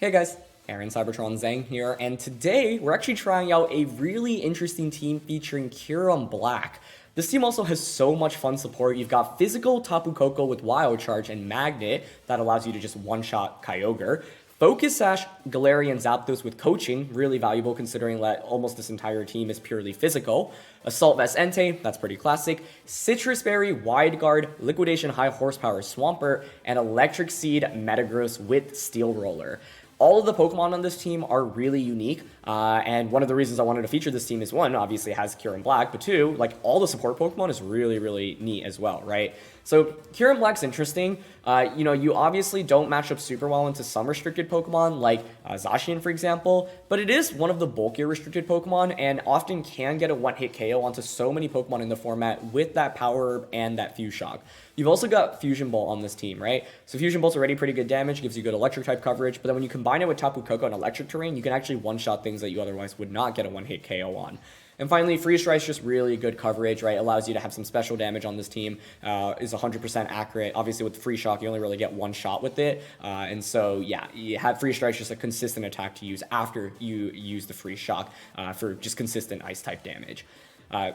Hey guys, Aaron Cybertron Zhang here, and today we're actually trying out a really interesting team featuring Kyurem Black. This team also has so much fun support. You've got physical Tapu Koko with Wild Charge and Magnet that allows you to just one-shot Kyogre. Focus Sash Galarian Zapdos with coaching, really valuable considering that almost this entire team is purely physical. Assault Vest Entei, that's pretty classic. Citrus Berry, Wide Guard, Liquidation High Horsepower Swampert, and Electric Seed Metagross with Steel Roller. All of the Pokemon on this team are really unique, and one of the reasons I wanted to feature this team is, one, obviously it has Kyurem Black, but two, like, all the support Pokemon is really, really neat as well, right? So Kyurem Black's interesting. You obviously don't match up super well into some restricted Pokemon, like Zacian, for example, but it is one of the bulkier restricted Pokemon, and often can get a one-hit KO onto so many Pokemon in the format with that Power Herb and that Fuse Shock. You've also got Fusion Bolt on this team, right? So Fusion Bolt's already pretty good damage, gives you good electric type coverage, but then when you combine it with Tapu Koko and electric terrain, you can actually one-shot things that you otherwise would not get a one-hit KO on. And finally, Freeze Strike's just really good coverage, right? Allows you to have some special damage on this team, is 100% accurate. Obviously, with Free Shock, you only really get one shot with it. And so, yeah, you have Freeze Strike's just a consistent attack to use after you use the Free Shock for just consistent ice-type damage.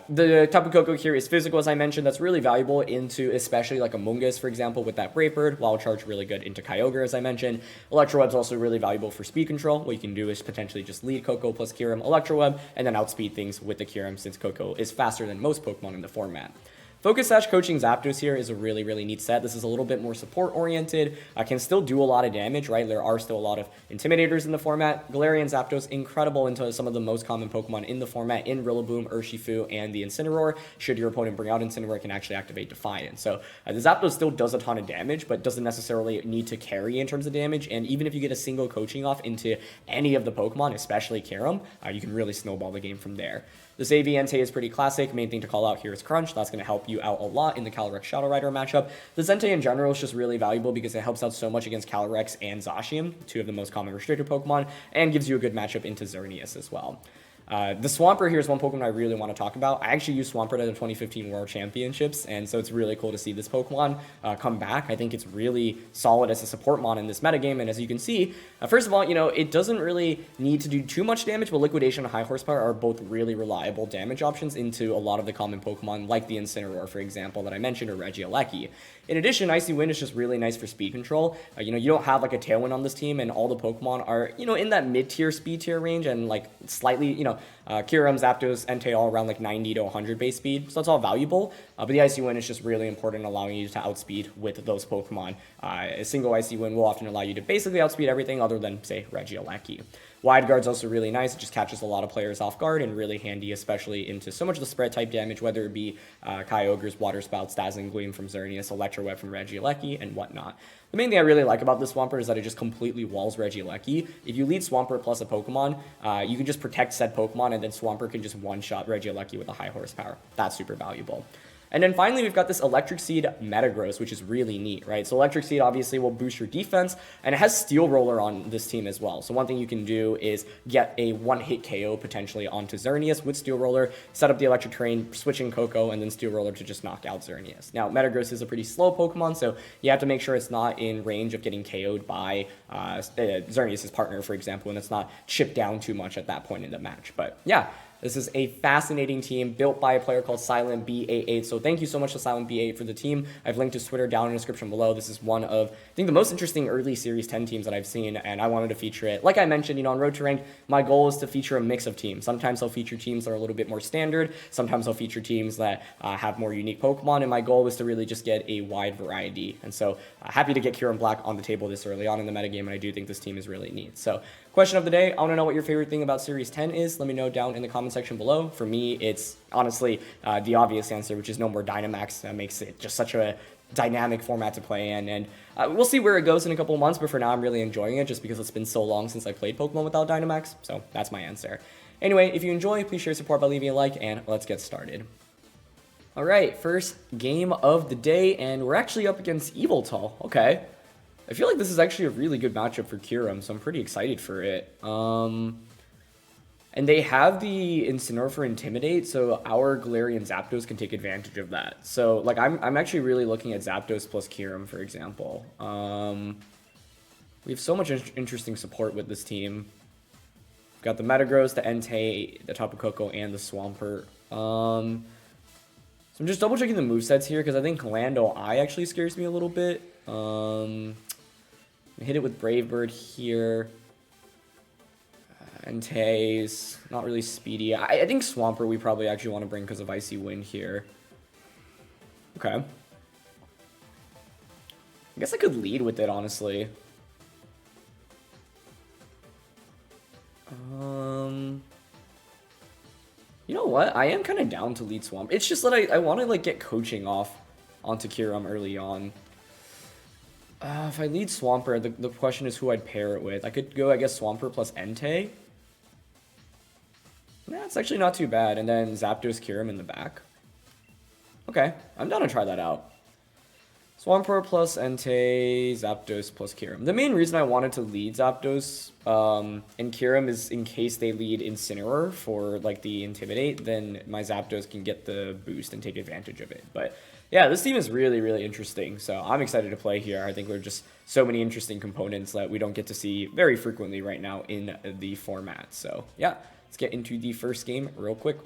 The Tapu Koko here is physical, as I mentioned. That's really valuable into especially like Amoonguss, for example, with that Brave Bird. Wild Charge really good into Kyogre, as I mentioned. Electro Web's also really valuable for speed control. What you can do is potentially just lead Koko plus Kyurem, Electro Web, and then outspeed things with the Kyurem since Koko is faster than most Pokemon in the format. Focus Sash Coaching Zapdos here is a really, really neat set. This is a little bit more support-oriented. Can still do a lot of damage, right? There are still a lot of Intimidators in the format. Galarian Zapdos, incredible into some of the most common Pokemon in the format in Rillaboom, Urshifu, and the Incineroar. Should your opponent bring out Incineroar, it can actually activate Defiant. So the Zapdos still does a ton of damage, but doesn't necessarily need to carry in terms of damage. And even if you get a single coaching off into any of the Pokemon, especially Kyurem, you can really snowball the game from there. This AV Entei is pretty classic. Main thing to call out here is Crunch. That's going to help you out a lot in the Calyrex Shadow Rider matchup. The Entei in general is just really valuable because it helps out so much against Calyrex and Zacian, two of the most common restricted Pokemon, and gives you a good matchup into Xerneas as well. The Swampert here is one Pokemon I really want to talk about. I actually used Swampert at the 2015 World Championships, and so it's really cool to see this Pokemon come back. I think it's really solid as a support mon in this metagame, and as you can see, first of all, it doesn't really need to do too much damage, but Liquidation and High Horsepower are both really reliable damage options into a lot of the common Pokemon, like the Incineroar, for example, that I mentioned, or Regieleki. In addition, Icy Wind is just really nice for speed control. You don't have like a Tailwind on this team, and all the Pokemon are, in that mid-tier speed tier range, and like slightly, Kyurem, Zapdos, Entei all around like 90 to 100 base speed, so that's all valuable. But the Icy Wind is just really important, allowing you to outspeed with those Pokemon. A single Icy Wind will often allow you to basically outspeed everything other than, say, Regieleki. Wide Guard's also really nice. It just catches a lot of players off guard and really handy, especially into so much of the spread type damage, whether it be Kyogre's Water Spout, Dazzling Gleam from Xerneas, Electro Web from Regieleki, and whatnot. The main thing I really like about this Swampert is that it just completely walls Regieleki. If you lead Swampert plus a Pokemon, you can just protect said Pokemon, and then Swampert can just one-shot Regieleki with a high horsepower. That's super valuable. And then finally, we've got this Electric Seed Metagross, which is really neat, right? So Electric Seed obviously will boost your defense, and it has Steel Roller on this team as well. So one thing you can do is get a one-hit KO potentially onto Xerneas with Steel Roller, set up the Electric Terrain, switching Koko, and then Steel Roller to just knock out Xerneas. Now, Metagross is a pretty slow Pokemon, so you have to make sure it's not in range of getting KO'd by Xerneas' partner, for example, and it's not chipped down too much at that point in the match. But yeah, this is a fascinating team built by a player called Silent B88. So thank you so much to Silent B88 for the team. I've linked his Twitter down in the description below. This is one of, I think, the most interesting early Series 10 teams that I've seen, and I wanted to feature it. Like I mentioned, on Road to Rank, my goal is to feature a mix of teams. Sometimes I'll feature teams that are a little bit more standard. Sometimes I'll feature teams that have more unique Pokemon, and my goal is to really just get a wide variety. And so happy to get Kyurem Black on the table this early on in the metagame, and I do think this team is really neat. So question of the day, I want to know what your favorite thing about Series 10 is. Let me know down in the comment section below. For me, it's honestly the obvious answer, which is no more Dynamax. That makes it just such a dynamic format to play in, and we'll see where it goes in a couple of months, but for now I'm really enjoying it just because it's been so long since I played Pokemon without Dynamax. So that's my answer. Anyway, if you enjoy, please share support by leaving a like, and let's get started. Alright, first game of the day, and we're actually up against Yveltal. Okay. I feel like this is actually a really good matchup for Kyurem, so I'm pretty excited for it. And they have the Incineroar for Intimidate, so our Galarian Zapdos can take advantage of that. So, like, I'm actually really looking at Zapdos plus Kyurem, for example. We have so much interesting support with this team. We've got the Metagross, the Entei, the Tapu Koko, and the Swampert. So I'm just double checking the movesets here because I think Landorus-I actually scares me a little bit. Hit it with Brave Bird here. Entei's not really speedy. I think Swampert we probably actually want to bring because of Icy Wind here. Okay. I guess I could lead with it, honestly. You know what? I am kind of down to lead Swamp. It's just that I want to like get coaching off onto Kyurem early on. If I lead Swampert, the question is who I'd pair it with. I could go, I guess, Swampert plus Entei. Nah, it's actually not too bad. And then Zapdos, Kyurem in the back. Okay, I'm down to try that out. Swampert plus Entei, Zapdos plus Kyurem. The main reason I wanted to lead Zapdos and Kyurem is in case they lead Incineroar for like the Intimidate, then my Zapdos can get the boost and take advantage of it. But yeah, this team is really, really interesting. So I'm excited to play here. I think there are just so many interesting components that we don't get to see very frequently right now in the format. So yeah, let's get into the first game real quick.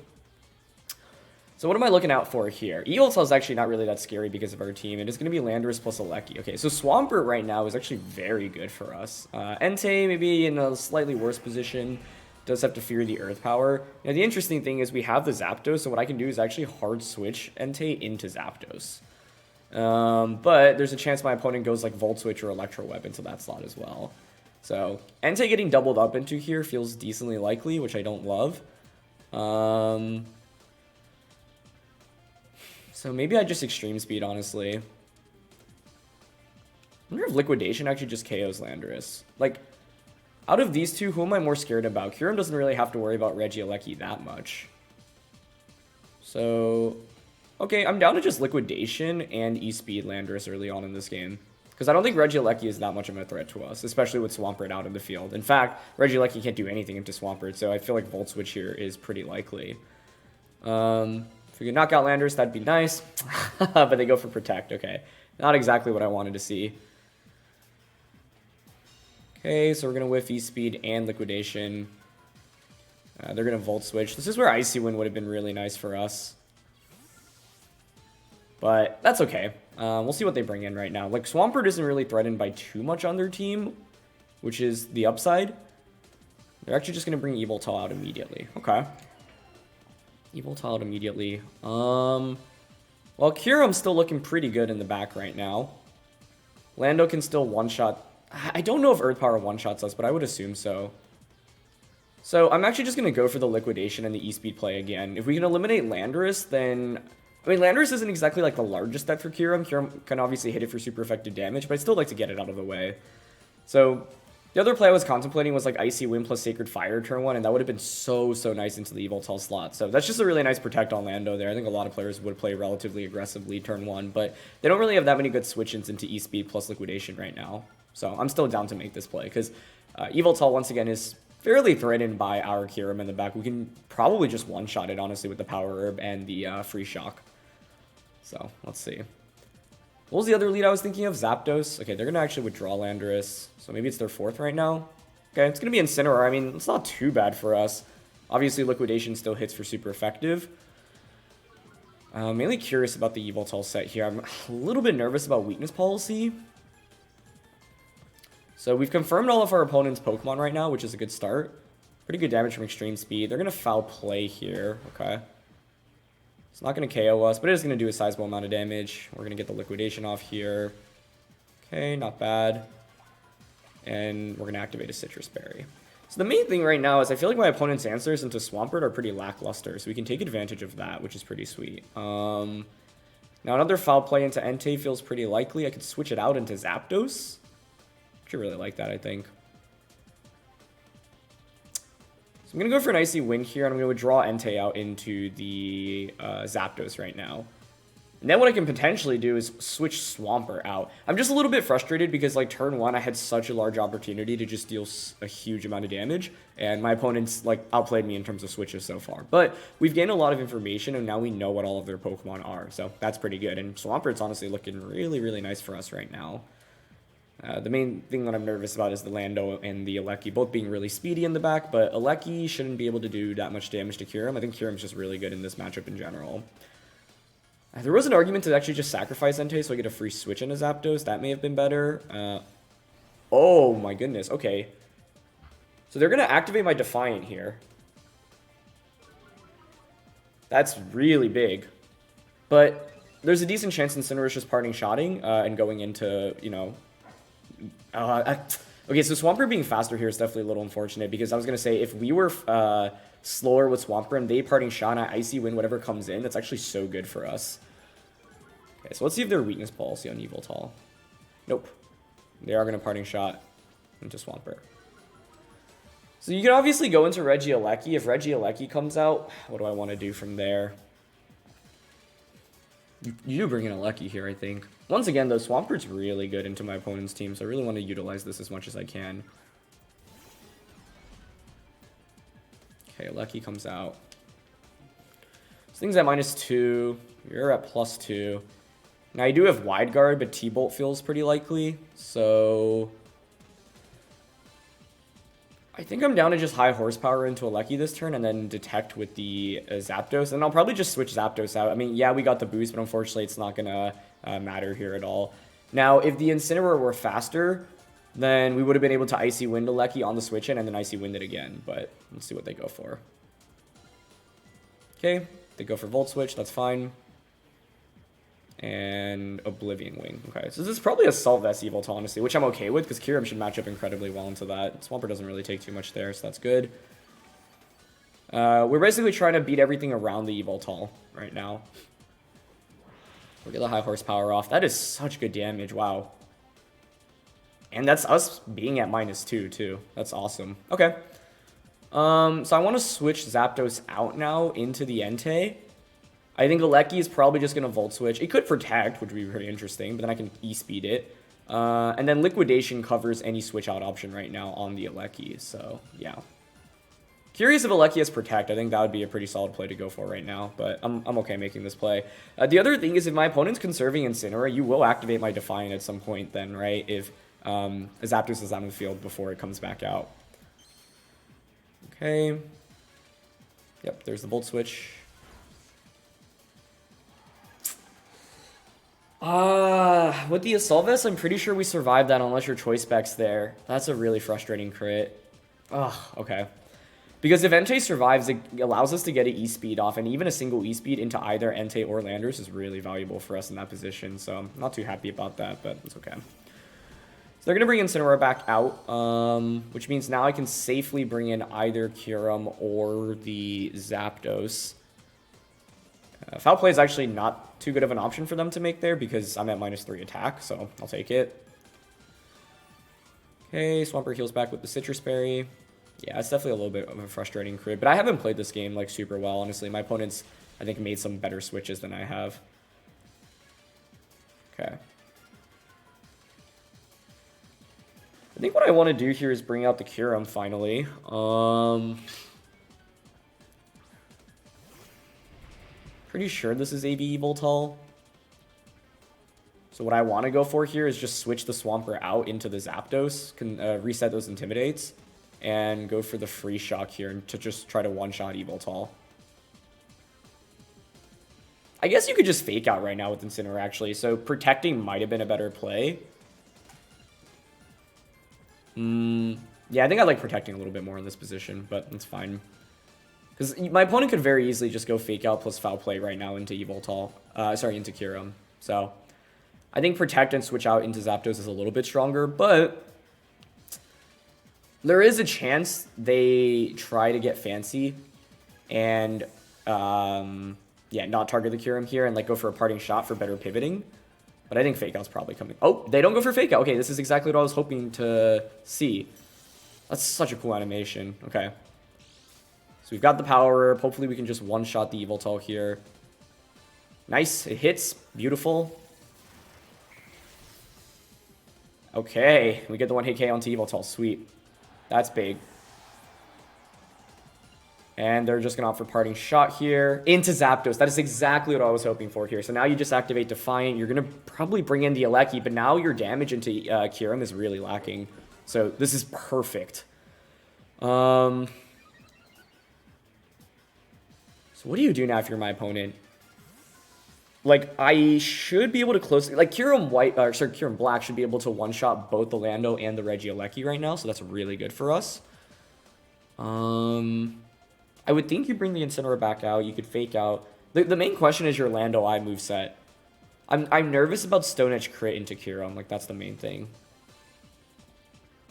So what am I looking out for here? Yveltal is actually not really that scary because of our team. It is going to be Landorus plus Regieleki. Okay, so Swampert right now is actually very good for us. Entei maybe in a slightly worse position. Does have to fear the Earth Power. Now the interesting thing is we have the Zapdos, so what I can do is actually hard switch Entei into Zapdos. But there's a chance my opponent goes like Volt Switch or Electro Web into that slot as well. So Entei getting doubled up into here feels decently likely, which I don't love. So maybe I just Extreme Speed, honestly. I wonder if Liquidation actually just KOs Landorus. Like, out of these two, who am I more scared about? Kyurem doesn't really have to worry about Regieleki that much. So, okay, I'm down to just Liquidation and E-Speed Landorus early on in this game. Because I don't think Regieleki is that much of a threat to us, especially with Swampert out in the field. In fact, Regieleki can't do anything into Swampert, so I feel like Volt Switch here is pretty likely. If we could knock out Landorus, that'd be nice. But they go for Protect. Okay. Not exactly what I wanted to see. Okay, so we're going to whiff E-Speed and Liquidation. They're going to Volt Switch. This is where Icy Wind would have been really nice for us. But that's okay. We'll see what they bring in right now. Like, Swampert isn't really threatened by too much on their team, which is the upside. They're actually just going to bring Yveltal out immediately. Okay. Yveltal out immediately. Well, Kyurem's still looking pretty good in the back right now. Lando can still one-shot. I don't know if Earth Power one-shots us, but I would assume so. So I'm actually just going to go for the Liquidation and the E-Speed play again. If we can eliminate Landorus, then... I mean, Landorus isn't exactly like the largest threat for Kyurem. Kyurem can obviously hit it for super effective damage, but I'd still like to get it out of the way. So... the other play I was contemplating was like Icy Wind plus Sacred Fire turn 1, and that would have been so nice into the Yveltal slot. So that's just a really nice protect on Lando there. I think a lot of players would play relatively aggressively turn 1, but they don't really have that many good switch-ins into E-Speed plus Liquidation right now. So I'm still down to make this play, because Yveltal, once again, is fairly threatened by our Kyurem in the back. We can probably just one-shot it, honestly, with the Power Herb and the Free Shock. So, let's see. What was the other lead I was thinking of? Zapdos. Okay, they're going to actually withdraw Landorus. So maybe it's their 4th right now. Okay, it's going to be Incineroar. I mean, it's not too bad for us. Obviously, Liquidation still hits for super effective. Mainly curious about the Yveltal set here. I'm a little bit nervous about weakness policy. So we've confirmed all of our opponent's Pokemon right now, which is a good start. Pretty good damage from Extreme Speed. They're going to Foul Play here. Okay. It's not going to KO us, but it is going to do a sizable amount of damage. We're going to get the Liquidation off here. Okay, not bad. And we're going to activate a Citrus Berry. So the main thing right now is I feel like my opponent's answers into Swampert are pretty lackluster, so we can take advantage of that, which is pretty sweet. Now another Foul Play into Entei feels pretty likely. I could switch it out into Zapdos. Actually really like that, I think. So I'm going to go for an Icy Wind here, and I'm going to withdraw Entei out into the Zapdos right now. And then what I can potentially do is switch Swampert out. I'm just a little bit frustrated because, like, turn 1, I had such a large opportunity to just deal a huge amount of damage, and my opponents, like, outplayed me in terms of switches so far. But we've gained a lot of information, and now we know what all of their Pokemon are, so that's pretty good. And Swampert's honestly looking really, really nice for us right now. The main thing that I'm nervous about is the Lando and the Yveltal both being really speedy in the back, but Yveltal shouldn't be able to do that much damage to Kyurem. I think Kyurem's just really good in this matchup in general. There was an argument to actually just sacrifice Entei so I get a free switch into Zapdos. That may have been better. Oh my goodness, okay. So they're going to activate my Defiant here. That's really big. But there's a decent chance Incineroar just parting shotting and going into, you know... okay, so Swampert being faster here is definitely a little unfortunate because I was going to say if we were slower with Swampert and they parting shot and I Icy Wind whatever comes in, that's actually so good for us. Okay, so let's see if their weakness policy on Yveltal. Nope. They are going to parting shot into Swampert. So you can obviously go into Regieleki. If Regieleki comes out, what do I want to do from there? You do bring in a Lucky here, I think. Once again, though, Swampert's really good into my opponent's team, so I really want to utilize this as much as I can. Okay, Lucky comes out. This thing's at -2. You're at +2. Now, I do have Wide Guard, but T-Bolt feels pretty likely, so... I think I'm down to just high horsepower into a Lucky this turn and then detect with the Zapdos. And I'll probably just switch Zapdos out. I mean, yeah, we got the boost, but unfortunately it's not going to matter here at all. Now, if the Incineroar were faster, then we would have been able to Icy Wind a Lucky on the switch in and then Icy Wind it again. But let's see what they go for. Okay, they go for Volt Switch. That's fine. And Oblivion Wing. Okay, so this is probably Assault Vest Yveltal, honestly, which I'm okay with because Kyurem should match up incredibly well into that. Swampert doesn't really take too much there, so that's good. We're basically trying to beat everything around the Yveltal right now. We'll get the high horsepower off. That is such good damage, wow. And that's us being at -2, too. That's awesome. Okay. So I want to switch Zapdos out now into the Entei. I think Alecki is probably just going to Volt Switch. It could Protect, which would be pretty interesting, but then I can E-Speed it. And then Liquidation covers any switch out option right now on the Alecki, so yeah. Curious if Alecki has Protect. I think that would be a pretty solid play to go for right now, but I'm okay making this play. The other thing is if my opponent's conserving Incineroar, you will activate my Defiant at some point then, right? If Zapdos is on the field before it comes back out. Okay. Yep, there's the Volt Switch. With the Assault Vest, I'm pretty sure we survived that unless your Choice Spec's there. That's a really frustrating crit. Ugh, okay. Because if Entei survives, it allows us to get an E-Speed off, and even a single E-Speed into either Entei or Landorus is really valuable for us in that position, so I'm not too happy about that, but it's okay. So they're going to bring Incineroar back out, which means now I can safely bring in either Kyurem or the Zapdos. Foul Play is actually not too good of an option for them to make there because I'm at -3 attack, so I'll take it. Okay, Swampert heals back with the Citrus Berry. Yeah, it's definitely a little bit of a frustrating crit, but I haven't played this game like super well, honestly. My opponents, I think, made some better switches than I have. Okay. I think what I want to do here is bring out the Kyurem finally. Pretty sure this is AB Yveltal. So what I want to go for here is just switch the Swampert out into the Zapdos, reset those Intimidates, and go for the Free Shock here to just try to one-shot Yveltal. I guess you could just Fake Out right now with Incineroar, actually, so Protecting might have been a better play. Yeah, I think I like Protecting a little bit more in this position, but that's fine. Because my opponent could very easily just go Fake Out plus Foul Play right now into Yveltal. Into Kyurem. So, I think Protect and switch out into Zapdos is a little bit stronger, but there is a chance they try to get fancy and, yeah, not target the Kyurem here and like go for a parting shot for better pivoting. But I think Fake Out's probably coming. Oh, they don't go for Fake Out. Okay, this is exactly what I was hoping to see. That's such a cool animation. Okay. So we've got the Power Herb. Hopefully we can just one-shot the Yveltal here. Nice. It hits. Beautiful. Okay. We get the 1-hit K onto Yveltal. Sweet. That's big. And they're just going to opt for Parting Shot here into Zapdos. That is exactly what I was hoping for here. So now you just activate Defiant. You're going to probably bring in the Yveltal, but now your damage into Kyurem is really lacking. So this is perfect. So what do you do now if you're my opponent? Like, I should be able to close... Like, Kyurem Black should be able to one-shot both the Lando and the Regieleki right now, so that's really good for us. I would think you bring the Incineroar back out. You could fake out. The main question is your Landorus-I moveset. I'm nervous about Stone Edge crit into Kyurem. Like, that's the main thing.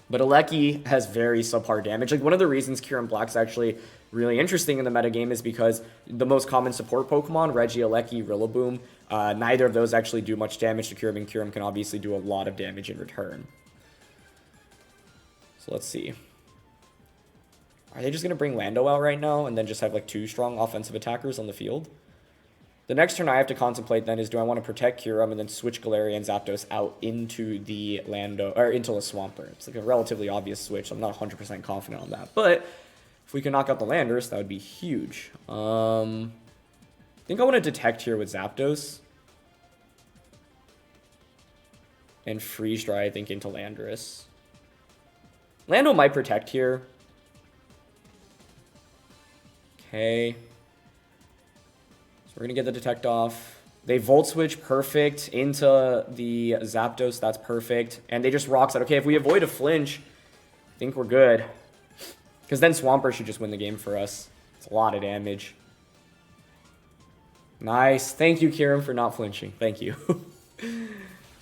But Yveltal has very subpar damage. Like, one of the reasons Kyurem Black's actually really interesting in the metagame is because the most common support Pokemon, Regieleki, Rillaboom, neither of those actually do much damage to Kyurem, and Kyurem can obviously do a lot of damage in return. So let's see. Are they just going to bring Lando out right now and then just have like 2 strong offensive attackers on the field? The next turn I have to contemplate then is, do I want to protect Kyurem and then switch Galarian Zapdos out into the Lando, or into the Swampert? It's like a relatively obvious switch. I'm not 100% confident on that. But if we can knock out the Landorus, that would be huge. I think I want to detect here with Zapdos. And Freeze Dry, I think, into Landorus. Lando might protect here. Okay. So we're going to get the Detect off. They Volt Switch, perfect, into the Zapdos. That's perfect. And they just Rocks out. Okay, if we avoid a flinch, I think we're good. Because then Swampert should just win the game for us. It's a lot of damage. Nice. Thank you, Kyurem, for not flinching. Thank you.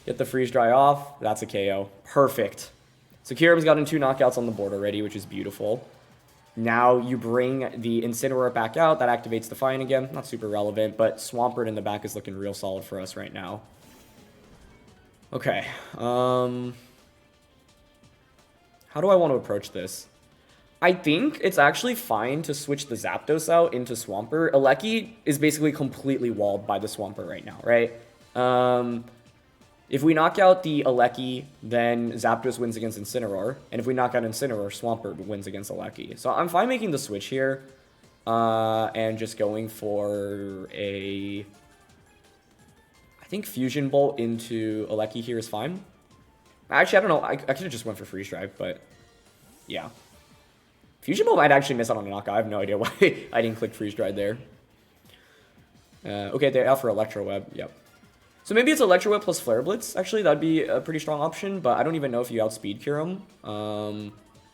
Get the Freeze Dry off. That's a KO. Perfect. So Kyurem's gotten 2 knockouts on the board already, which is beautiful. Now you bring the Incineroar back out. That activates Defiant again. Not super relevant, but Swampert in the back is looking real solid for us right now. Okay. How do I want to approach this? I think it's actually fine to switch the Zapdos out into Swampert. Yveltal is basically completely walled by the Swampert right now, right? If we knock out the Yveltal, then Zapdos wins against Incineroar. And if we knock out Incineroar, Swampert wins against Yveltal. So I'm fine making the switch here. And just going for a... I think Fusion Bolt into Yveltal here is fine. Actually, I don't know. I could have just went for Freeze Drive, but... yeah. Fusion Bolt might actually miss out on a knockout. I have no idea why I didn't click Freeze Drive there. Okay, they're out for Electro Web. Yep. So maybe it's Electro Web plus Flare Blitz. Actually, that'd be a pretty strong option, but I don't even know if you outspeed Kyurem.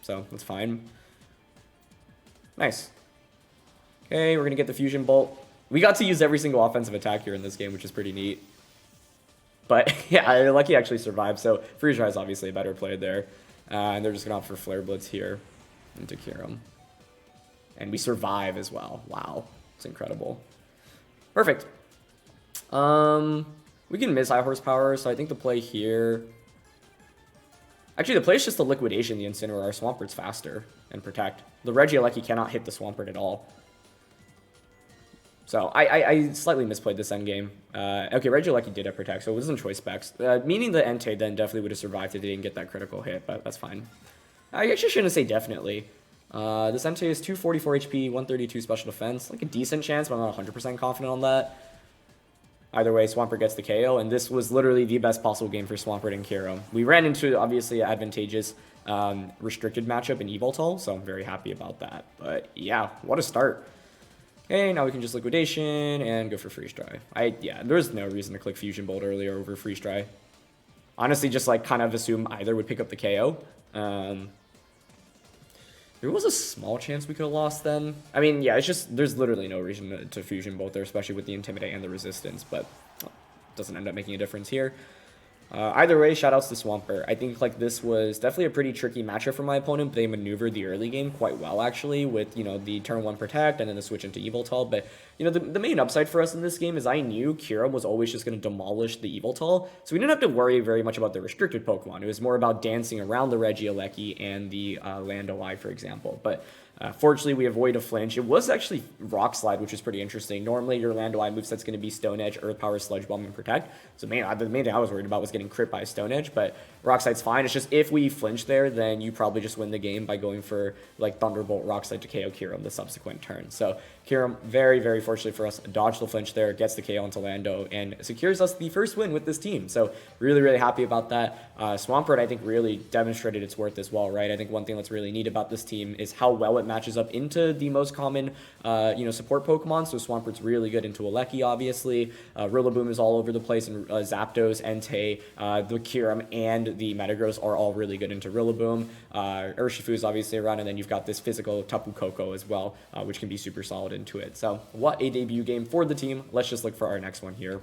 So that's fine. Nice. Okay, we're going to get the Fusion Bolt. We got to use every single offensive attack here in this game, which is pretty neat. But yeah, Lucky actually survived, so Freeze Dry is obviously a better play there. And they're just going to opt for Flare Blitz here into Kyurem. And we survive as well. Wow, it's incredible. Perfect. We can miss High Horsepower, so I think the play here... Actually, the play is just the Liquidation, the Incineroar. Swampert's faster, and Protect. The Regieleki cannot hit the Swampert at all. So, I slightly misplayed this endgame. Okay, Regieleki did have Protect, so it wasn't choice specs. Meaning the Entei then definitely would have survived if they didn't get that critical hit, but that's fine. I actually shouldn't say definitely. This Entei is 244 HP, 132 special defense. Like a decent chance, but I'm not 100% confident on that. Either way, Swampert gets the KO, and this was literally the best possible game for Swampert and Kyurem. We ran into, obviously, an advantageous restricted matchup in Yveltal, so I'm very happy about that. But yeah, what a start. Okay, now we can just Liquidation and go for Freeze Dry. Yeah, there's no reason to click Fusion Bolt earlier over Freeze Dry. Honestly, just like kind of assume either would pick up the KO. There was a small chance we could have lost then. I mean, yeah, it's just, there's literally no reason to Fusion Bolt there, especially with the Intimidate and the Resistance, but doesn't end up making a difference here. Either way, shoutouts to Swampert. I think like this was definitely a pretty tricky matchup for my opponent, but they maneuvered the early game quite well actually with, you know, the turn 1 Protect and then the switch into Yveltal. But, you know, the main upside for us in this game is I knew Kyurem was always just going to demolish the Yveltal, so we didn't have to worry very much about the restricted Pokemon. It was more about dancing around the Regieleki and the Landorus-I, for example. But fortunately, we avoid a flinch. It was actually Rock Slide, which is pretty interesting. Normally, your Landorus-I moveset's going to be Stone Edge, Earth Power, Sludge Bomb, and Protect. So, man, the main thing I was worried about was getting crit by Stone Edge, but Rock Slide's fine. It's just if we flinch there, then you probably just win the game by going for like Thunderbolt, Rock Slide to KO Kyurem the subsequent turn. So Kyurem, very, very fortunately for us, dodged the flinch there, gets the KO onto Lando, and secures us the first win with this team. So really, really happy about that. Swampert, I think, really demonstrated its worth as well, right? I think one thing that's really neat about this team is how well it matches up into the most common, support Pokemon. So Swampert's really good into Yveltal, obviously. Rillaboom is all over the place, and Zapdos, Entei, the Kyurem, and the Metagross are all really good into Rillaboom. Urshifu's obviously around, and then you've got this physical Tapu Koko as well, which can be super solid into it. So what a debut game for the team. Let's just look for our next one here.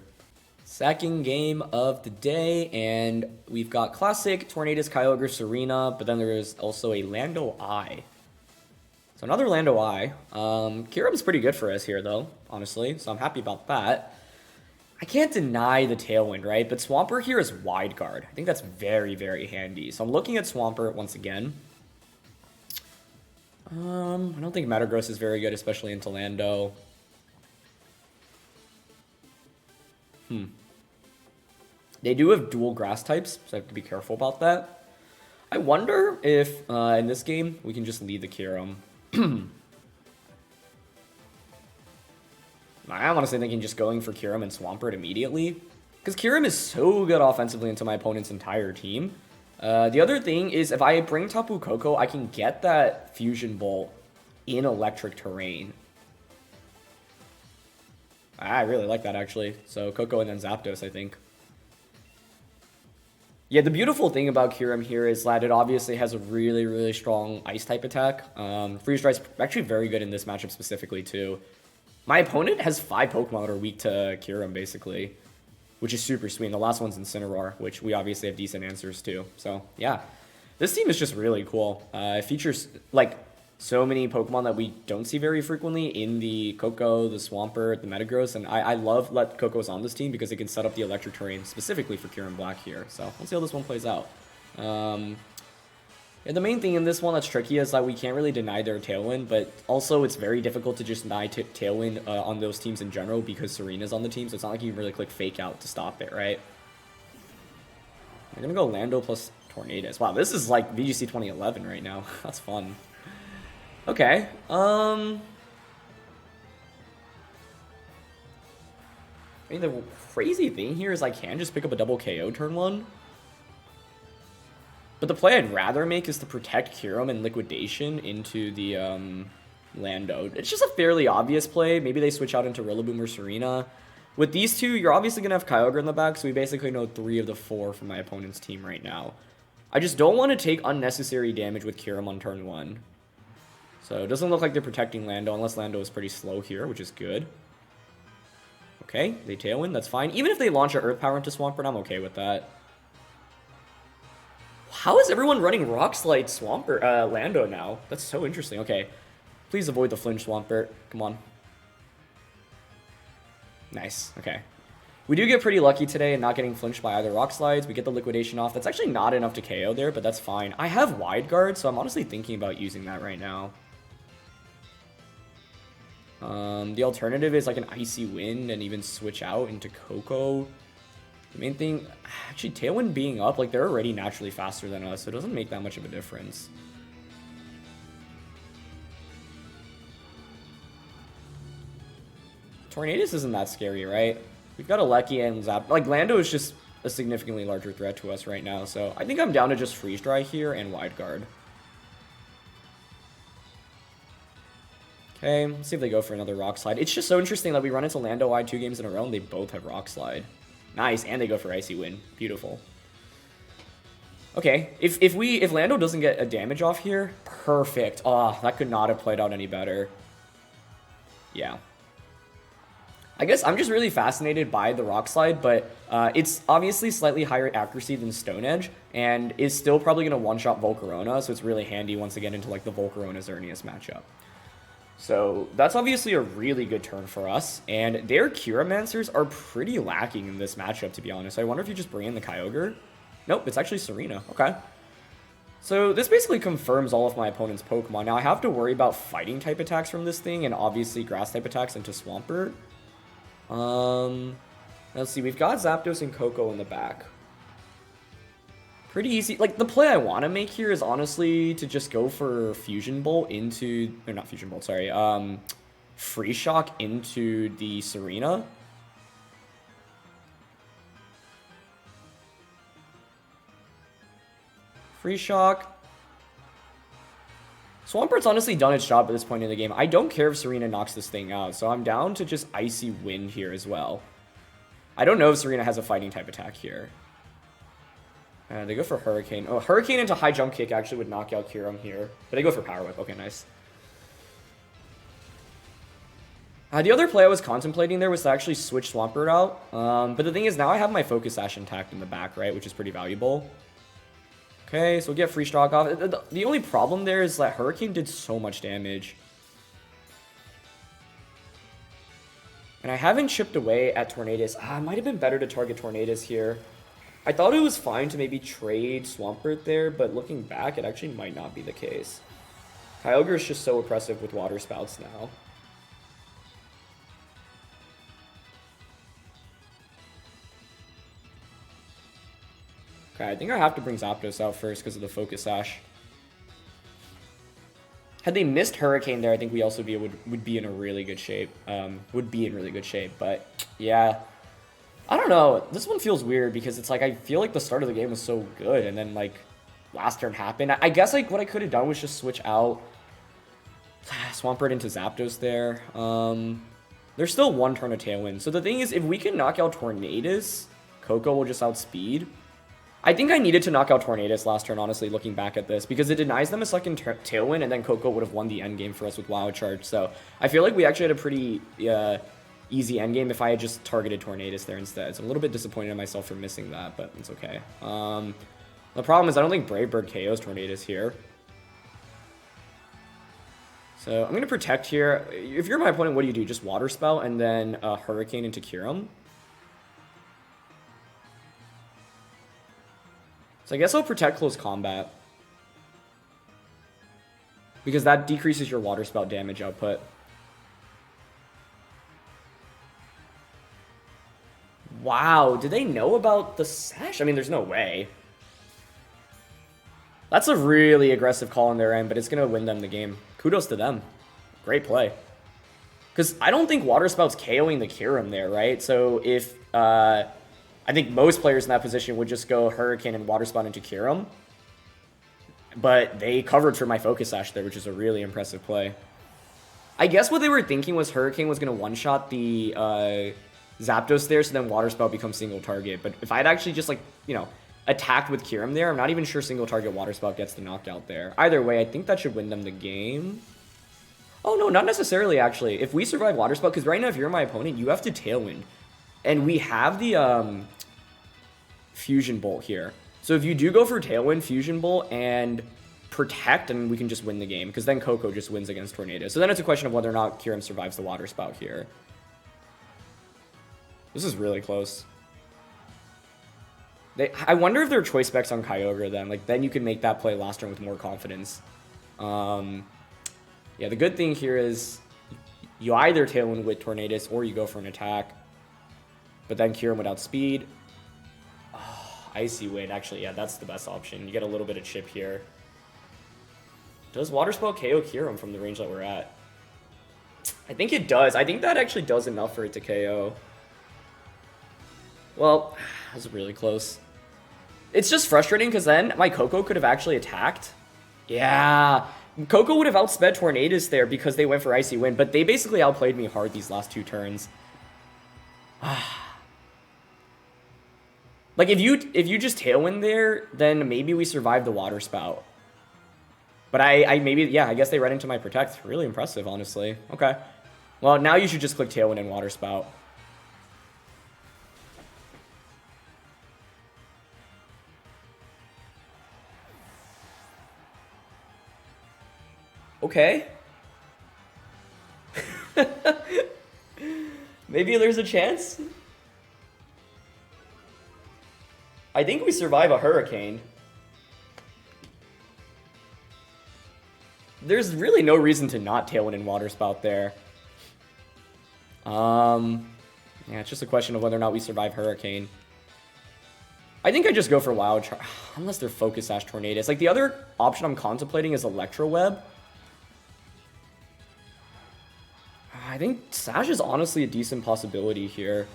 Second game of the day, and we've got classic Tornadus, Kyogre, Tsareena, but then there is also a Landorus-I. So another Landorus-I. Kyurem's pretty good for us here, though, honestly, so I'm happy about that. I can't deny the Tailwind, right? But Swampert here is Wide Guard. I think that's very, very handy. So I'm looking at Swampert once again. I don't think Metagross is very good, especially into Lando. They do have dual grass types, so I have to be careful about that. I wonder if, in this game, we can just lead the Kyurem. I'm honestly thinking just going for Kyurem and Swampert immediately, because Kyurem is so good offensively into my opponent's entire team. The other thing is, if I bring Tapu Koko, I can get that Fusion Bolt in electric terrain. I really like that, actually. So Koko and then Zapdos, I think. Yeah, the beautiful thing about Kyurem here is that it obviously has a really, really strong Ice-type attack. Freeze Dry's actually very good in this matchup specifically, too. My opponent has 5 Pokemon that are weak to Kyurem, basically, which is super sweet. And the last one's Incineroar, which we obviously have decent answers to. So, yeah. This team is just really cool. It features, like, so many Pokemon that we don't see very frequently in the Koko, the Swampert, the Metagross, and I love that Koko's on this team because it can set up the electric terrain specifically for Kyurem Black here. So, let's see how this one plays out. Yeah, the main thing in this one that's tricky is that we can't really deny their Tailwind, but also it's very difficult to just deny Tailwind on those teams in general because Tsareena's on the team, so it's not like you can really click Fake Out to stop it, right? I'm gonna go Lando plus Tornadus. Wow, this is like VGC 2011 right now. That's fun. Okay, I mean, the crazy thing here is I can just pick up a double KO turn 1. But the play I'd rather make is to protect Kyurem and Liquidation into the Lando. It's just a fairly obvious play. Maybe they switch out into Rillaboom or Tsareena. With these two, you're obviously going to have Kyogre in the back, so we basically know 3 of the 4 from my opponent's team right now. I just don't want to take unnecessary damage with Kyurem on turn 1. So it doesn't look like they're protecting Lando, unless Lando is pretty slow here, which is good. Okay, they Tailwind, that's fine. Even if they launch an Earth Power into Swampert, I'm okay with that. How is everyone running Rock Slide Swampert, Lando now? That's so interesting. Okay, please avoid the flinch, Swampert. Come on. Nice, okay. We do get pretty lucky today in not getting flinched by either Rock Slides. We get the Liquidation off. That's actually not enough to KO there, but that's fine. I have Wide Guard, so I'm honestly thinking about using that right now. The alternative is like an Icy Wind and even switch out into Koko. The main thing, actually, Tailwind being up, like, they're already naturally faster than us, so it doesn't make that much of a difference. Tornadus isn't that scary, right? We've got Yveltal and Zap. Like, Lando is just a significantly larger threat to us right now, so I think I'm down to just Freeze Dry here and Wide Guard. Okay, let's see if they go for another Rock Slide. It's just so interesting that we run into Landorus-I 2 games in a row and they both have Rock Slide. Nice, and they go for Icy Wind. Beautiful. Okay, if Lando doesn't get a damage off here, perfect. Ah, that could not have played out any better. Yeah. I guess I'm just really fascinated by the Rock Slide, but it's obviously slightly higher accuracy than Stone Edge, and is still probably going to one-shot Volcarona, so it's really handy once again into like the Volcarona-Xerneas matchup. So that's obviously a really good turn for us, and their Kyuremancers are pretty lacking in this matchup, to be honest. I wonder if you just bring in the Kyogre. Nope, it's actually Tsareena. Okay. So this basically confirms all of my opponent's Pokemon. Now I have to worry about fighting type attacks from this thing, and obviously grass type attacks into Swampert. Let's see, we've got Zapdos and Koko in the back. Pretty easy. Like, the play I want to make here is honestly to just go for Fusion Bolt into... Or not Fusion Bolt, sorry. Free Shock into the Tsareena. Free Shock. Swampert's honestly done its job at this point in the game. I don't care if Tsareena knocks this thing out, so I'm down to just Icy Wind here as well. I don't know if Tsareena has a fighting type attack here. They go for Hurricane. Oh, Hurricane into High Jump Kick actually would knock out Kyurem here. But they go for Power Whip. Okay, nice. The other play I was contemplating there was to actually switch Swampert out. But the thing is, now I have my Focus Sash intact in the back, right? Which is pretty valuable. Okay, so we'll get Free Shock off. The only problem there is that Hurricane did so much damage. And I haven't chipped away at Tornadus. It might have been better to target Tornadus here. I thought it was fine to maybe trade Swampert there, but looking back, it actually might not be the case. Kyogre is just so oppressive with Water Spouts now. Okay, I think I have to bring Zapdos out first because of the Focus Sash. Had they missed Hurricane there, I think we also would be in a really good shape. But yeah. I don't know. This one feels weird because it's like I feel like the start of the game was so good and then like last turn happened. I guess like what I could have done was just switch out Swampert into Zapdos there. There's still one turn of Tailwind. So the thing is, if we can knock out Tornadus, Koko will just outspeed. I think I needed to knock out Tornadus last turn, honestly, looking back at this, because it denies them a second Tailwind, and then Koko would have won the endgame for us with Wild Charge. So I feel like we actually had a pretty easy endgame if I had just targeted Tornadus there instead. So I'm a little bit disappointed in myself for missing that, but it's okay. The problem is I don't think Brave Bird KOs Tornadus here. So I'm going to Protect here. If you're my opponent, what do? Just Water Spout and then Hurricane into Kyurem? So I guess I'll Protect Close Combat, because that decreases your Water Spout damage output. Wow, did they know about the Sash? I mean, there's no way. That's a really aggressive call on their end, but it's going to win them the game. Kudos to them. Great play. Because I don't think Water Spout's KOing the Kyurem there, right? So if... I think most players in that position would just go Hurricane and Water Spout into Kyurem. But they covered for my Focus Sash there, which is a really impressive play. I guess what they were thinking was Hurricane was going to one-shot the Zapdos there, so then Water Spout becomes single target. But if I'd actually just, like, you know, attacked with Kyurem there, I'm not even sure single target Water Spout gets the knockout there. Either way, I think that should win them the game. Oh, no, not necessarily, actually. If we survive Water Spout, because right now, if you're my opponent, you have to Tailwind. And we have the Fusion Bolt here. So if you do go for Tailwind, Fusion Bolt, and Protect, and we can just win the game, because then Koko just wins against Tornadus. So then it's a question of whether or not Kyurem survives the Water Spout here. This is really close. I wonder if there are choice specs on Kyogre then. Like, then you can make that play last turn with more confidence. Yeah, the good thing here is you either Tailwind with Tornadus or you go for an attack. But then Kyurem would outspeed. Oh, Icy Wind. Actually, yeah, that's the best option. You get a little bit of chip here. Does Water Spout KO Kyurem from the range that we're at? I think it does. I think that actually does enough for it to KO. Well, that was really close. It's just frustrating because then my Koko could have actually attacked. Yeah. Koko would have outsped Tornadus there because they went for Icy Wind, but they basically outplayed me hard these last two turns. Like, if you just Tailwind there, then maybe we survive the Water Spout. But I guess they ran into my Protect. Really impressive, honestly. Okay. Well, now you should just click Tailwind and Water Spout. Okay. Maybe there's a chance. I think we survive a Hurricane. There's really no reason to not Tailwind and Water Spout there. Yeah, it's just a question of whether or not we survive Hurricane. I think I just go for Wild Charge, unless they're Focus Sash Tornadus. Like, the other option I'm contemplating is Electro Web. I think Sash is honestly a decent possibility here.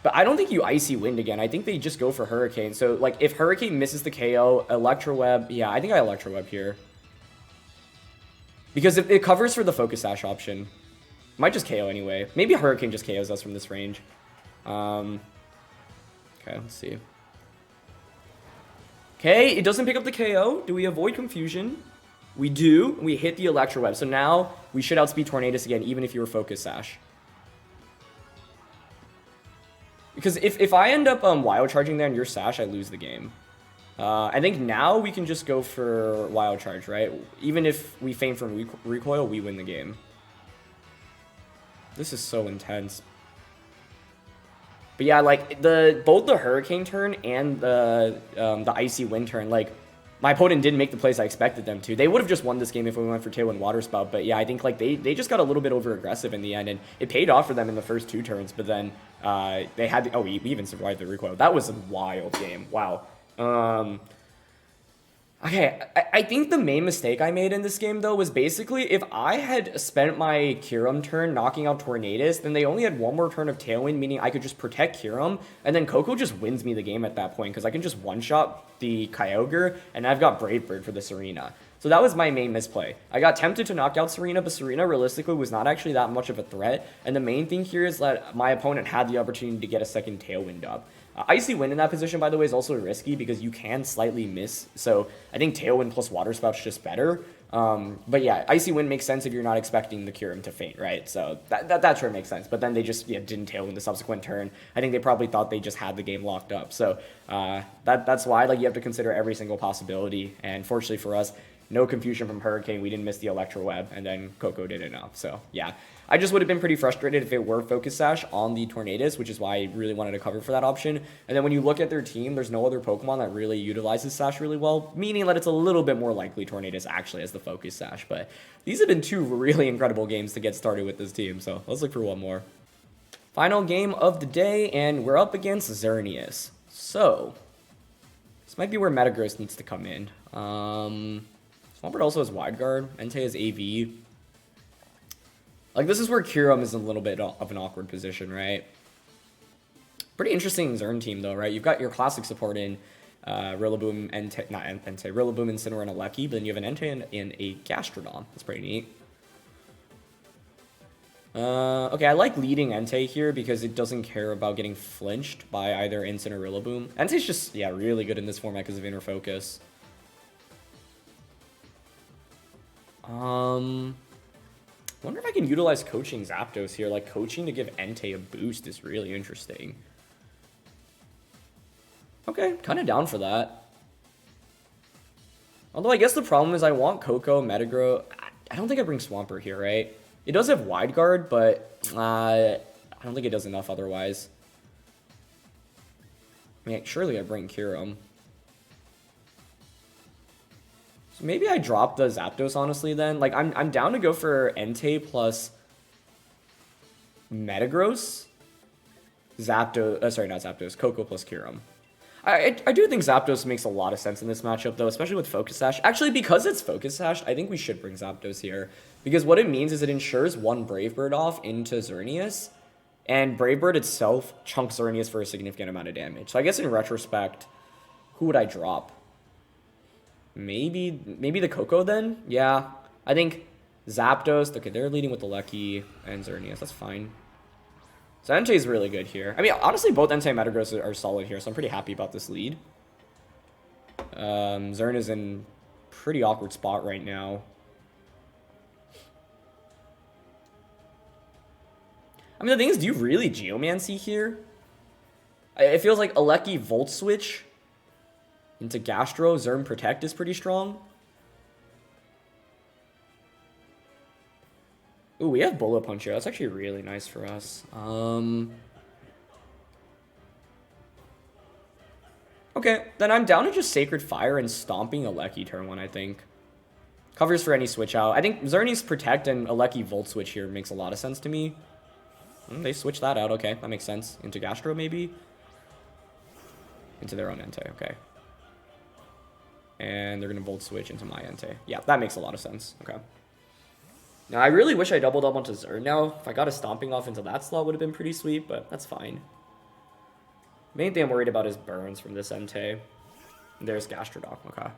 But I don't think you Icy Wind again. I think they just go for Hurricane. So, like, if Hurricane misses the KO, Electro Web... Yeah, I think I Electro Web here. Because it covers for the Focus Sash option. Might just KO anyway. Maybe Hurricane just KOs us from this range. Okay, let's see. Okay, it doesn't pick up the KO. Do we avoid confusion? We do. We hit the Electro Web. So now we should outspeed Tornadus again, even if you were Focus Sash. Because if I end up Wild Charging there and you're Sash, I lose the game. I think now we can just go for Wild Charge, right? Even if we feign from recoil, we win the game. This is so intense. But yeah, like both the Hurricane turn and the Icy Wind turn, like my opponent didn't make the plays I expected them to. They would have just won this game if we went for Tailwind Water Spout. But yeah, I think like they just got a little bit over aggressive in the end, and it paid off for them in the first 2 turns. But then they had we even survived the recoil. That was a wild game. Wow. Okay, I think the main mistake I made in this game, though, was basically if I had spent my Kyurem turn knocking out Tornadus, then they only had 1 more turn of Tailwind, meaning I could just protect Kyurem, and then Koko just wins me the game at that point, because I can just one-shot the Kyogre, and I've got Brave Bird for the Tsareena. So that was my main misplay. I got tempted to knock out Tsareena, but Tsareena realistically was not actually that much of a threat, and the main thing here is that my opponent had the opportunity to get a second Tailwind up. Icy Wind in that position, by the way, is also risky because you can slightly miss. So I think Tailwind plus Water Spout's just better. But yeah, Icy Wind makes sense if you're not expecting the Kyurem to faint, right? So that sure makes sense. But then they just didn't Tailwind the subsequent turn. I think they probably thought they just had the game locked up. So that's why like you have to consider every single possibility. And fortunately for us, no confusion from Hurricane. We didn't miss the Electro Web, and then Koko did enough. So yeah, I just would have been pretty frustrated if it were Focus Sash on the Tornadus, which is why I really wanted to cover for that option. And then when you look at their team, there's no other Pokemon that really utilizes Sash really well, meaning that it's a little bit more likely Tornadus actually has the Focus Sash. But these have been 2 really incredible games to get started with this team, so let's look for one more. Final game of the day, and we're up against Xerneas. So this might be where Metagross needs to come in. Swampert also has Wide Guard. Entei has AV. Like, this is where Kyurem is in a little bit of an awkward position, right? Pretty interesting Xern team, though, right? You've got your classic support in Rillaboom, Rillaboom, Incineroar, and Alecki, but then you have an Entei and a Gastrodon. That's pretty neat. Okay, I like leading Entei here because it doesn't care about getting flinched by either Incineroar or Rillaboom. Entei's just, yeah, really good in this format because of Inner Focus. Wonder if I can utilize Coaching Zapdos here. Like, coaching to give Entei a boost is really interesting. Okay, kind of down for that. Although I guess the problem is I want Koko, Metagross. I don't think I bring Swampert here, right? It does have Wide Guard, but I don't think it does enough otherwise. I mean, surely I bring Kyurem. So maybe I drop the Zapdos, honestly, then. Like, I'm down to go for Entei plus Metagross. Zapdos, sorry, not Zapdos, Koko plus Kyurem. I do think Zapdos makes a lot of sense in this matchup, though, especially with Focus Sash. Actually, because it's Focus Sash, I think we should bring Zapdos here. Because what it means is it ensures 1 Brave Bird off into Xerneas, and Brave Bird itself chunks Xerneas for a significant amount of damage. So I guess in retrospect, who would I drop? Maybe the Koko then? Yeah, I think Zapdos, okay, they're leading with the Alecki and Xerneas, that's fine. So Entei is really good here. I mean, honestly, both Entei and Metagross are solid here, so I'm pretty happy about this lead. Xern is in pretty awkward spot right now. I mean, the thing is, do you really Geomancy here? It feels like Alecki Volt Switch into Gastro, Xern Protect is pretty strong. Ooh, we have Bullet Punch here. That's actually really nice for us. Okay, then I'm down to just Sacred Fire and stomping Alecki turn 1, I think. Covers for any switch out. I think Xerneas Protect and Alecki Volt Switch here makes a lot of sense to me. They switch that out. Okay, that makes sense. Into Gastro, maybe? Into their own Entei, okay. And they're going to Volt Switch into my Entei. Yeah, that makes a lot of sense. Okay. Now, I really wish I doubled up onto Xerneas now. If I got a Stomping off into that slot, would have been pretty sweet, but that's fine. Main thing I'm worried about is burns from this Entei. There's Gastrodon, okay.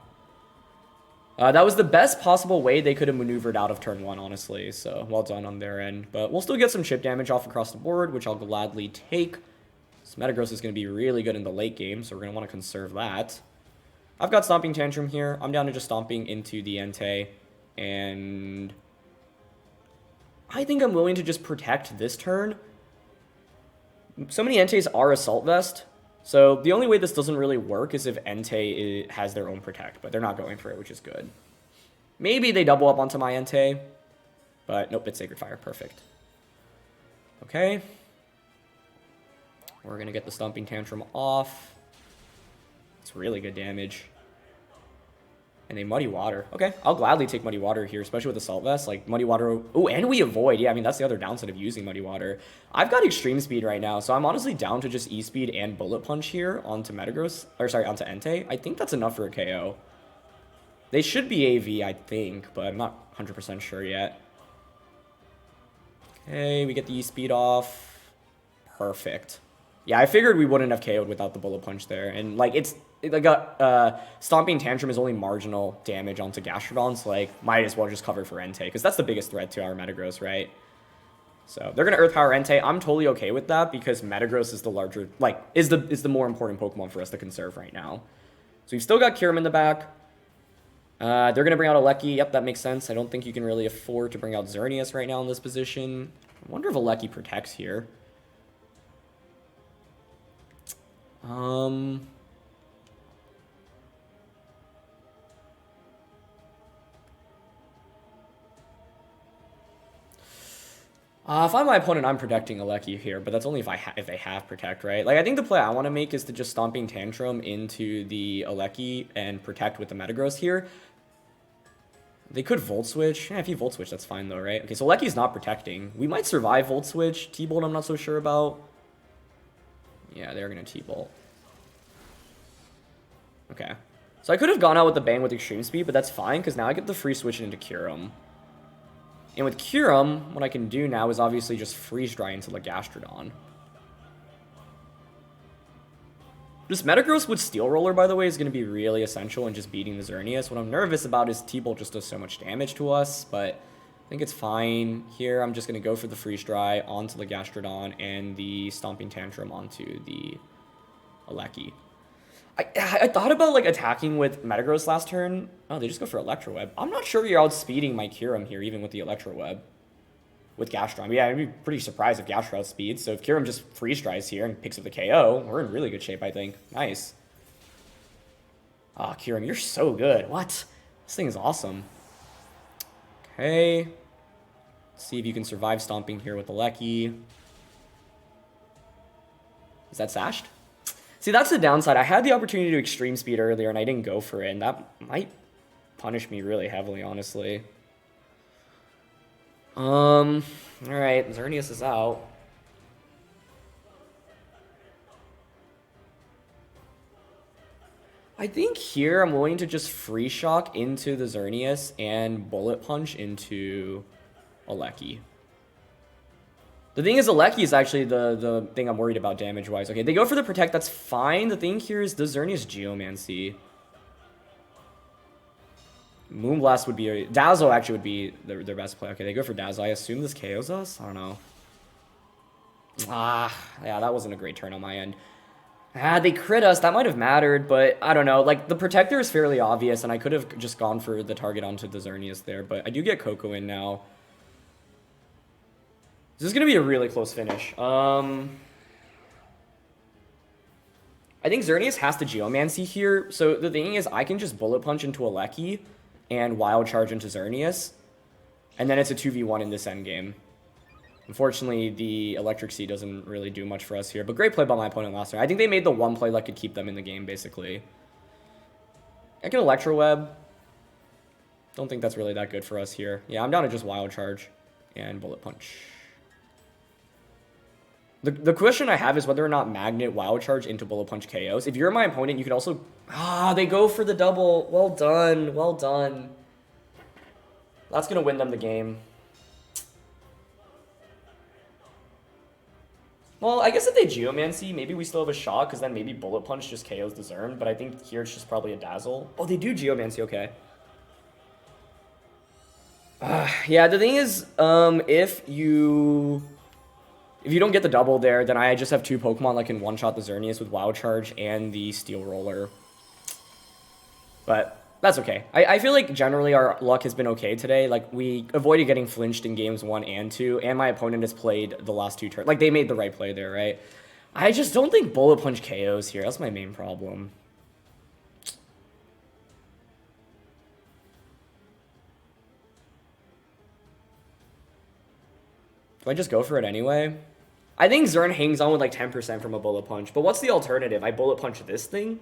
That was the best possible way they could have maneuvered out of turn 1, honestly. So, well done on their end. But we'll still get some chip damage off across the board, which I'll gladly take. This Metagross is going to be really good in the late game, so we're going to want to conserve that. I've got Stomping Tantrum here. I'm down to just stomping into the Entei. And I think I'm willing to just protect this turn. So many Enteis are Assault Vest. So the only way this doesn't really work is if Entei has their own Protect. But they're not going for it, which is good. Maybe they double up onto my Entei. But nope, it's Sacred Fire. Perfect. Okay. We're going to get the Stomping Tantrum off. It's really good damage. And they Muddy Water. Okay, I'll gladly take Muddy Water here, especially with Assault Vest. Like, Muddy Water... Oh, and we Avoid. Yeah, I mean, that's the other downside of using Muddy Water. I've got Extreme Speed right now, so I'm honestly down to just E-Speed and Bullet Punch here onto Metagross. Or, sorry, onto Entei. I think that's enough for a KO. They should be AV, I think, but I'm not 100% sure yet. Okay, we get the E-Speed off. Perfect. Yeah, I figured we wouldn't have KO'd without the Bullet Punch there. And, like, Stomping Tantrum is only marginal damage onto Gastrodon, so, like, might as well just cover for Entei, because that's the biggest threat to our Metagross, right? So, they're going to Earth Power Entei. I'm totally okay with that, because Metagross is the larger, like, is the more important Pokemon for us to conserve right now. So, we've still got Kyurem in the back. They're going to bring out Alecki. Yep, that makes sense. I don't think you can really afford to bring out Xerneas right now in this position. I wonder if Alecki protects here. If I'm my opponent, I'm protecting Alecki here, but that's only if they have Protect, right? Like, I think the play I want to make is to just Stomping Tantrum into the Alecki and Protect with the Metagross here. They could Volt Switch. Yeah, if you Volt Switch, that's fine though, right? Okay, so Alecki's not protecting. We might survive Volt Switch. T-Bolt, I'm not so sure about. Yeah, they're going to T-Bolt. Okay. So I could have gone out with the bang with Extreme Speed, but that's fine, because now I get the free switch into Kyurem. And with Kyurem, what I can do now is obviously just Freeze Dry into the Gastrodon. This Metagross with Steel Roller, by the way, is going to be really essential in just beating the Xerneas. What I'm nervous about is T-Bolt just does so much damage to us, but I think it's fine. Here, I'm just going to go for the Freeze Dry onto the Gastrodon and the Stomping Tantrum onto the Alecki. I thought about, like, attacking with Metagross last turn. Oh, they just go for Electro Web. I'm not sure you're outspeeding my Kyurem here, even with the Electro Web. With Gastrodon. Yeah, I'd be pretty surprised if Gastrodon outspeeds. So if Kyurem just Freeze Dries here and picks up the KO, we're in really good shape, I think. Nice. Ah, Kyurem, you're so good. What? This thing is awesome. Okay. Let's see if you can survive stomping here with Alecki. Is that sashed? See, that's the downside. I had the opportunity to Extreme Speed earlier, and I didn't go for it, and that might punish me really heavily, honestly. Alright, Xerneas is out. I think here I'm willing to just Free Shock into the Xerneas and Bullet Punch into Alecki. The thing is, Alecki is actually the thing I'm worried about damage-wise. Okay, they go for the Protect, that's fine. The thing here is the Xerneas Geomancy. Moonblast would be... Dazzle actually would be their best play. Okay, they go for Dazzle. I assume this KOs us? I don't know. Ah, yeah, that wasn't a great turn on my end. Ah, they crit us. That might have mattered, but I don't know. Like, the Protector is fairly obvious, and I could have just gone for the target onto the Xerneas there, but I do get Koko in now. This is going to be a really close finish. I think Xerneas has to Geomancy here, so the thing is I can just Bullet Punch into Alecki and Wild Charge into Xerneas, and then it's a 2v1 in this endgame. Unfortunately, the Electric Seed doesn't really do much for us here, but great play by my opponent last turn. I think they made the one play that could keep them in the game, basically. I can Electro Web. Don't think that's really that good for us here. Yeah, I'm down to just Wild Charge and Bullet Punch. The question I have is whether or not Magnet Wild Charge into Bullet Punch KOs. If you're my opponent, you could also... they go for the double. Well done. Well done. That's going to win them the game. Well, I guess if they Geomancy, maybe we still have a shot, because then maybe Bullet Punch just KOs the Zern, but I think here it's just probably a Dazzle. Oh, they do Geomancy, okay. Yeah, the thing is, if you don't get the double there, then I just have 2 Pokemon that can one-shot the Xerneas with Wild Charge and the Steel Roller. But that's okay. I feel like generally our luck has been okay today. Like, we avoided getting flinched in games 1 and 2, and my opponent has played the last 2 turns. Like, they made the right play there, right? I just don't think Bullet Punch KOs here. That's my main problem. Do I just go for it anyway? I think Zern hangs on with like 10% from a Bullet Punch, but what's the alternative? I Bullet Punch this thing?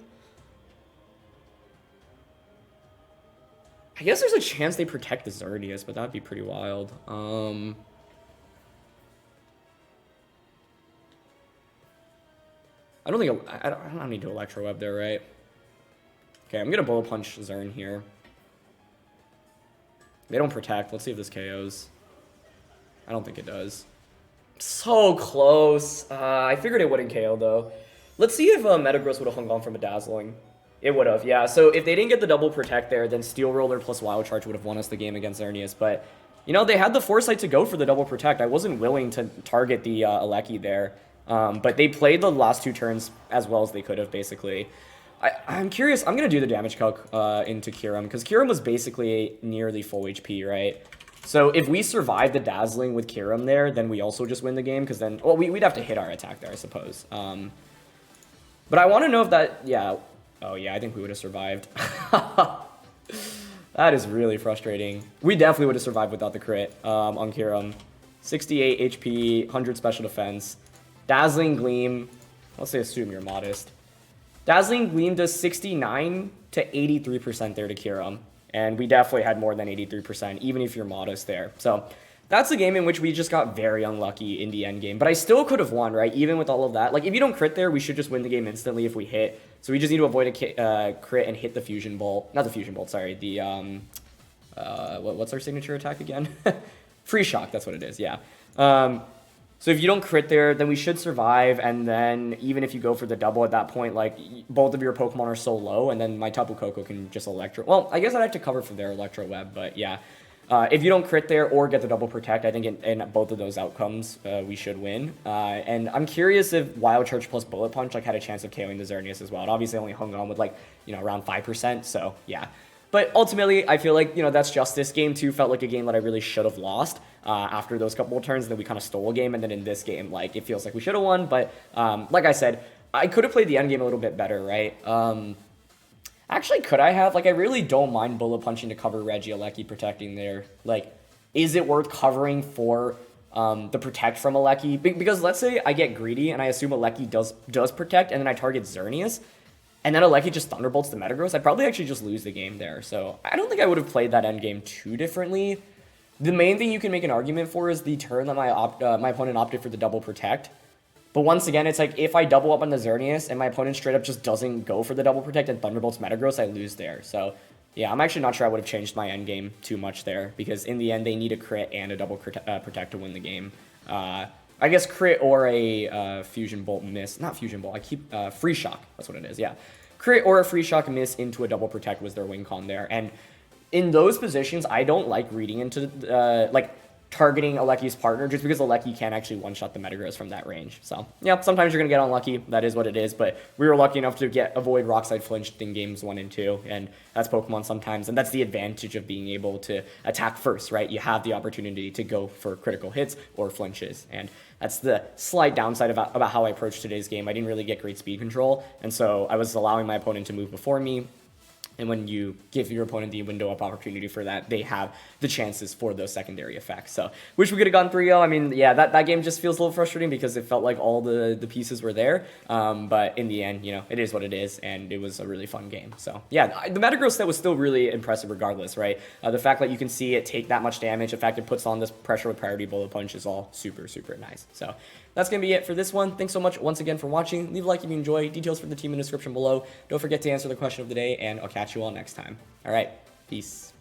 I guess there's a chance they protect the Xerneas, but that'd be pretty wild. I don't think I don't need to Electro Web there, right? Okay, I'm gonna Bullet Punch Zern here. They don't protect. Let's see if this KOs. I don't think it does. So close. I figured it wouldn't KO though. Let's see if Metagross would have hung on from a Dazzling. It would have, yeah. So if they didn't get the double protect there, then Steel Roller plus Wild Charge would have won us the game against Xerneas. But, you know, they had the foresight to go for the double protect. I wasn't willing to target the Yveltal there. But they played the last 2 turns as well as they could have, basically. I'm curious. I'm going to do the damage calc into Kyurem, because Kyurem was basically nearly full HP, right? So if we survive the Dazzling with Kyurem there, then we also just win the game, because then... Well, we'd have to hit our attack there, I suppose. But I want to know if that... Yeah... Oh, yeah, I think we would have survived. That is really frustrating. We definitely would have survived without the crit on Kyurem. 68 HP, 100 special defense. Dazzling Gleam. Let's say assume you're modest. Dazzling Gleam does 69 to 83% there to Kyurem. And we definitely had more than 83%, even if you're modest there. So that's a game in which we just got very unlucky in the end game. But I still could have won, right? Even with all of that. Like, if you don't crit there, we should just win the game instantly if we hit. So we just need to avoid a crit and hit the Fusion Bolt. Not the Fusion Bolt, sorry. The, what's our signature attack again? Free Shock, that's what it is, yeah. So if you don't crit there, then we should survive. And then even if you go for the double at that point, like, both of your Pokemon are so low, and then my Tapu Koko can just Electro... Well, I guess I'd have to cover for their Electro Web, but yeah. If you don't crit there or get the double protect, I think in both of those outcomes, we should win. And I'm curious if Wild Charge plus Bullet Punch like had a chance of KOing the Xerneas as well. It obviously only hung on with like, you know, around 5%, so yeah. But ultimately, I feel like, you know, that's justice. Game 2 felt like a game that I really should have lost after those couple of turns, and then we kind of stole a game, and then in this game, like, it feels like we should have won, but like I said, I could have played the end game a little bit better, right? Actually, could I have? Like, I really don't mind Bullet Punching to cover Regieleki protecting there. Like, is it worth covering for the protect from Yveltal? Because let's say I get greedy and I assume Yveltal does protect, and then I target Xerneas, and then Yveltal just Thunderbolts the Metagross, I'd probably actually just lose the game there. So I don't think I would have played that endgame too differently. The main thing you can make an argument for is the turn that my opponent opted for the double protect. But once again, it's like, if I double up on the Xerneas and my opponent straight up just doesn't go for the double protect and Thunderbolts Metagross, I lose there. So, yeah, I'm actually not sure I would have changed my endgame too much there, because in the end, they need a crit and a double protect to win the game. I guess crit or a Fusion Bolt miss. Not Fusion Bolt, I keep... Free Shock, that's what it is, yeah. Crit or a Free Shock miss into a double protect was their win con there. And in those positions, I don't like reading into, like... targeting Yveltal's partner, just because Yveltal can actually one-shot the Metagross from that range. So, yeah, sometimes you're going to get unlucky. That is what it is, but we were lucky enough to avoid Rockside flinched in games 1 and 2, and that's Pokemon sometimes, and that's the advantage of being able to attack first, right? You have the opportunity to go for critical hits or flinches, and that's the slight downside about how I approached today's game. I didn't really get great speed control, and so I was allowing my opponent to move before me. And when you give your opponent the window of opportunity for that, they have the chances for those secondary effects. So wish we could have gone 3-0. I mean, yeah, that game just feels a little frustrating because it felt like all the pieces were there. But in the end, you know, it is what it is, and it was a really fun game. So yeah, the Metagross set was still really impressive regardless, right? The fact that you can see it take that much damage, the fact it puts on this pressure with priority bullet punch is all super, super nice. So that's going to be it for this one. Thanks so much once again for watching. Leave a like if you enjoy. Details for the team in the description below. Don't forget to answer the question of the day, and I'll catch you all next time. All right, peace.